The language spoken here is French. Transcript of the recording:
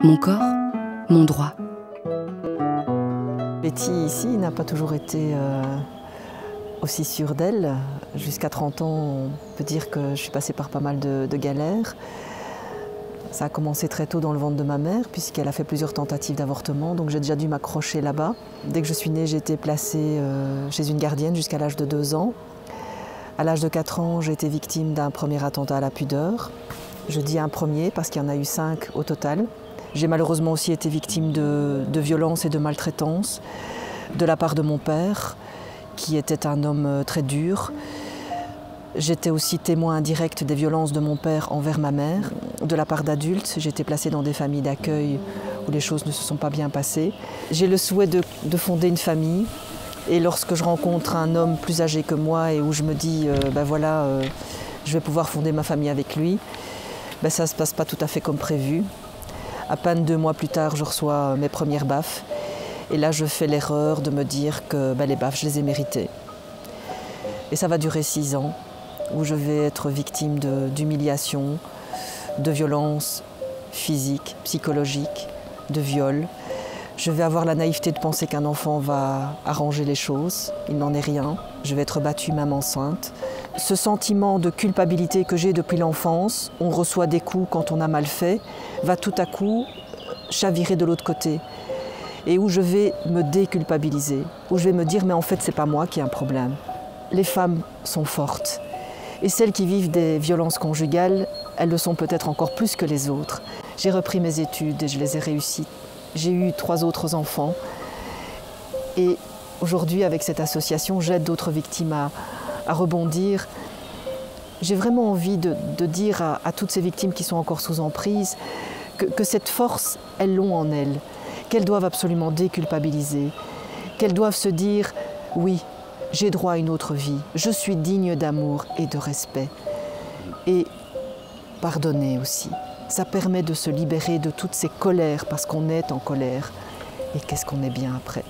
Mon corps, mon droit. Betty, ici, n'a pas toujours été aussi sûre d'elle. Jusqu'à 30 ans, on peut dire que je suis passée par pas mal de galères. Ça a commencé très tôt dans le ventre de ma mère, puisqu'elle a fait plusieurs tentatives d'avortement, donc j'ai déjà dû m'accrocher là-bas. Dès que je suis née, j'ai été placée chez une gardienne jusqu'à l'âge de 2 ans. À l'âge de 4 ans, j'ai été victime d'un premier attentat à la pudeur. Je dis un premier parce qu'il y en a eu 5 au total. J'ai malheureusement aussi été victime de violences et de maltraitance de la part de mon père, qui était un homme très dur. J'étais aussi témoin indirect des violences de mon père envers ma mère. De la part d'adultes, j'ai été placée dans des familles d'accueil où les choses ne se sont pas bien passées. J'ai le souhait de fonder une famille. Et lorsque je rencontre un homme plus âgé que moi et où je me dis, je vais pouvoir fonder ma famille avec lui, ça ne se passe pas tout à fait comme prévu. À peine 2 mois plus tard, je reçois mes premières baffes. Et là, je fais l'erreur de me dire que les baffes, je les ai méritées. Et ça va durer 6 ans, où je vais être victime d'humiliation, de violences physiques, psychologiques, de viols. Je vais avoir la naïveté de penser qu'un enfant va arranger les choses. Il n'en est rien. Je vais être battue même enceinte. Ce sentiment de culpabilité que j'ai depuis l'enfance, on reçoit des coups quand on a mal fait, va tout à coup chavirer de l'autre côté. Et où je vais me déculpabiliser, où je vais me dire mais en fait c'est pas moi qui ai un problème. Les femmes sont fortes. Et celles qui vivent des violences conjugales, elles le sont peut-être encore plus que les autres. J'ai repris mes études et je les ai réussies. J'ai eu 3 autres enfants. Et aujourd'hui, avec cette association, j'aide d'autres victimes à rebondir. J'ai vraiment envie de dire à toutes ces victimes qui sont encore sous emprise que cette force, elles l'ont en elles, qu'elles doivent absolument déculpabiliser, qu'elles doivent se dire « oui, j'ai droit à une autre vie, je suis digne d'amour et de respect ». Et pardonner aussi. Ça permet de se libérer de toutes ces colères parce qu'on est en colère. Et qu'est-ce qu'on est bien après.